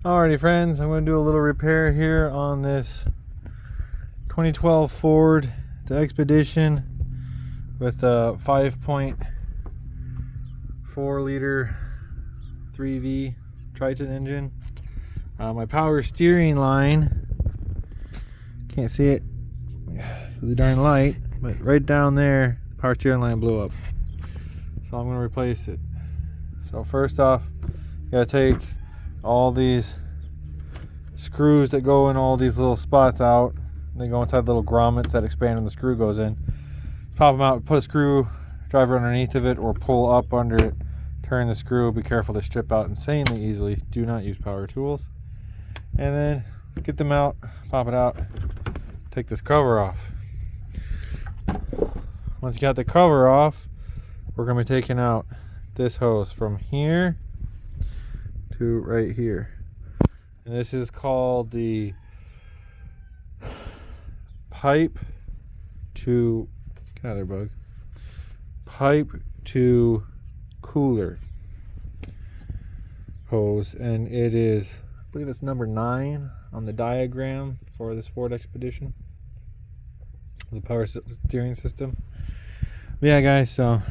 Alrighty friends, I'm going to do a little repair here on this 2012 Ford Expedition with a 5.4 liter 3V Triton engine. My power steering line, can't see it with the darn light, but right down there, the power steering line blew up. So I'm going to replace it. So first off, you got to take all these screws that go in all these little spots out. They go inside little grommets that expand when the screw goes in. Pop them out, put a screwdriver underneath of it or pull up under it. Turn the screw. Be careful, they strip out insanely easily. Do not use power tools. And then get them out, pop it out, take this cover off. Once you got the cover off, we're going to be taking out this hose from here to right here. And this is called the pipe to, get out of there, bug. Pipe to cooler hose, and it is, I believe it's number 9 on the diagram for this Ford Expedition, the power steering system. But yeah, guys, so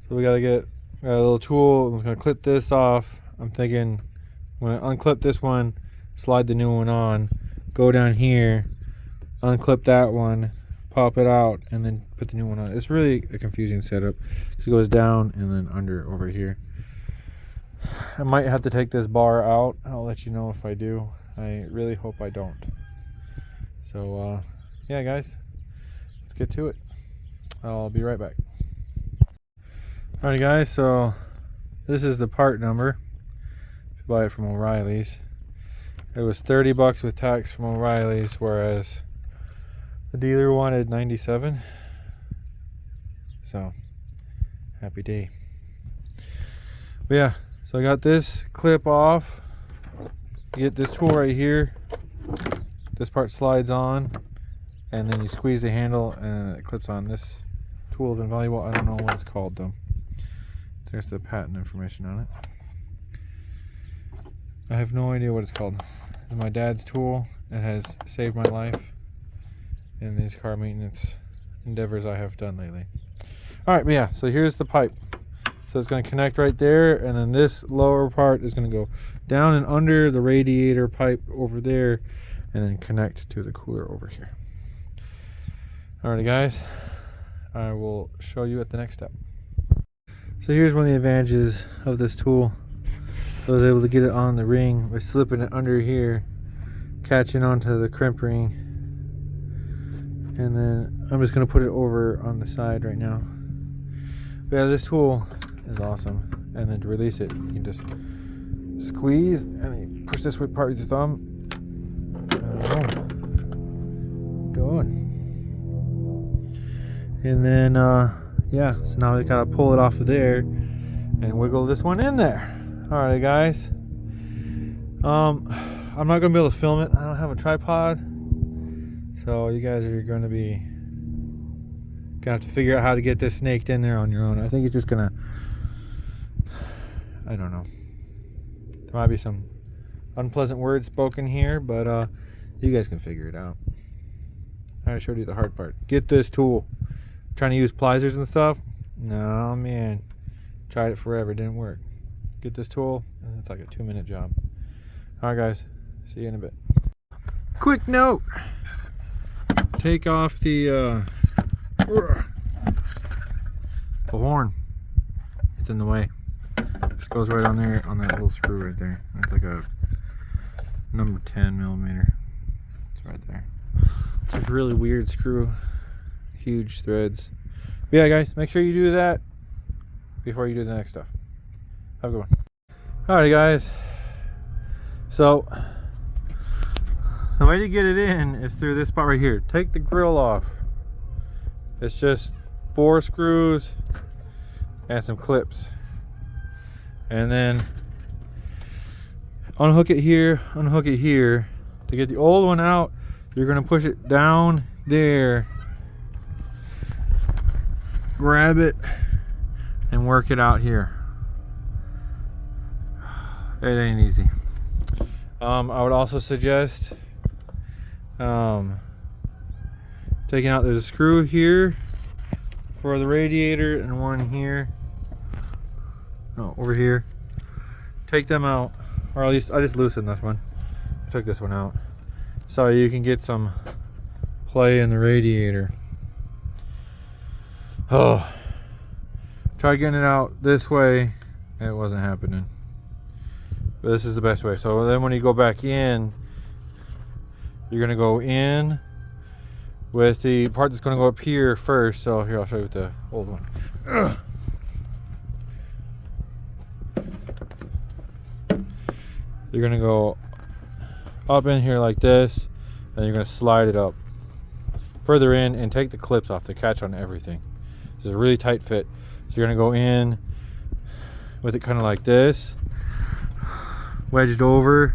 we gotta get a little tool. I'm just gonna clip this off. I'm thinking when I unclip this one, slide the new one on, go down here, unclip that one, pop it out, and then put the new one on. It's really a confusing setup because it goes down and then under over here. I might have to take this bar out. I'll let you know if I do. I really hope I don't. So yeah, guys, let's get to it. I'll be right back. Alright guys, so this is the part number. If you buy it from O'Reilly's, it was 30 bucks with tax from O'Reilly's, whereas the dealer wanted 97. So happy day. But yeah, so I got this clip off. You get this tool right here. This part slides on, and then you squeeze the handle and it clips on. This tool is invaluable. I don't know what it's called though. There's the patent information on it. I have no idea what it's called. It's my dad's tool. It has saved my life in these car maintenance endeavors I have done lately. Alright, but yeah, so here's the pipe. So it's going to connect right there, and then this lower part is going to go down and under the radiator pipe over there, and then connect to the cooler over here. Alrighty guys, I will show you at the next step. So here's one of the advantages of this tool. So I was able to get it on the ring by slipping it under here, catching onto the crimp ring, and then I'm just going to put it over on the side right now. But yeah, this tool is awesome. And then to release it, you can just squeeze and then you push this part with your thumb, and boom, done. And then yeah, so now we gotta pull it off of there and wiggle this one in there. Alright guys, I'm not gonna be able to film it. I don't have a tripod, so you guys are gonna have to figure out how to get this snaked in there on your own. I think it's just gonna, I don't know, there might be some unpleasant words spoken here, but you guys can figure it out. I showed you the hard part. Get this tool. Trying to use pliers and stuff, no man, tried it forever, didn't work. Get this tool, and it's like a 2-minute job. Alright guys, see you in a bit. Quick note, take off the horn. It's in the way. Just goes right on there on that little screw right there. It's like a number 10 millimeter. It's right there. It's a really weird screw. Huge threads. But yeah guys, make sure you do that before you do the next stuff. Have a good one. Alrighty guys, so the way to get it in is through this spot right here. Take the grill off. It's just 4 screws and some clips, and then unhook it here, unhook it here. To get the old one out, you're going to push it down there, grab it, and work it out here. It ain't easy. I would also suggest taking out, there's a screw here for the radiator and one here. No, over here. Take them out, or at least I just loosened this one. I took this one out so you can get some play in the radiator. Oh, try getting it out this way. It wasn't happening. But this is the best way. So then when you go back in, you're gonna go in with the part that's gonna go up here first. So here, I'll show you with the old one. Ugh. You're gonna go up in here like this, and you're gonna slide it up further in and take the clips off to catch on everything. This is a really tight fit. So you're gonna go in with it kind of like this, wedged over.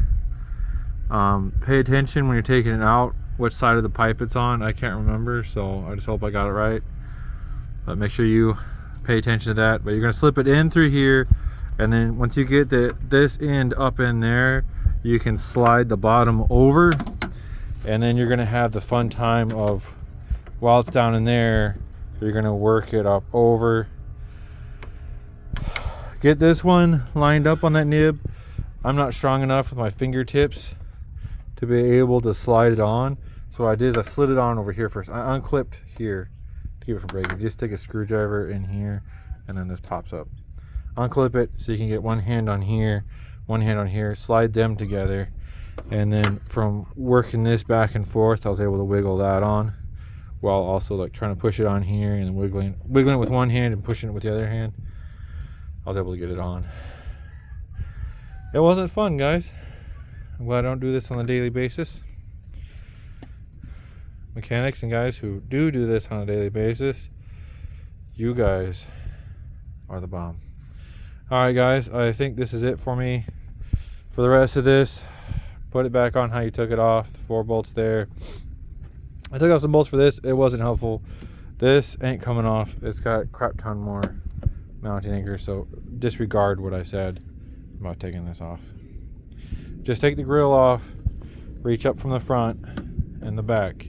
Pay attention when you're taking it out, which side of the pipe it's on. I can't remember, so I just hope I got it right. But make sure you pay attention to that. But you're gonna slip it in through here, and then once you get this end up in there, you can slide the bottom over, and then you're gonna have the fun time of, while it's down in there, you're gonna work it up over. Get this one lined up on that nib. I'm not strong enough with my fingertips to be able to slide it on. So what I did is I slid it on over here first. I unclipped here to keep it from breaking. Just take a screwdriver in here, and then this pops up. Unclip it so you can get one hand on here, one hand on here, slide them together, and then from working this back and forth, I was able to wiggle that on while also like trying to push it on here and wiggling it with one hand and pushing it with the other hand. I was able to get it on. It wasn't fun, guys. I'm glad I don't do this on a daily basis. Mechanics and guys who do this on a daily basis, you guys are the bomb. Alright guys, I think this is it for me for the rest of this. Put it back on how you took it off. The 4 bolts there. I took off some bolts for this. It wasn't helpful. This ain't coming off. It's got a crap ton more mounting anchors, so disregard what I said about taking this off. Just take the grill off, reach up from the front and the back,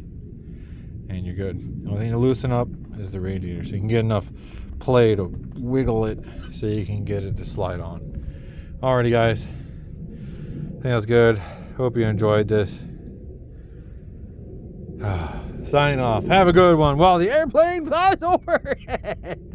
and you're good. The only thing to loosen up is the radiator, so you can get enough play to wiggle it so you can get it to slide on. Alrighty guys, I think that's good. Hope you enjoyed this. Signing off. Have a good one while the airplane flies overhead.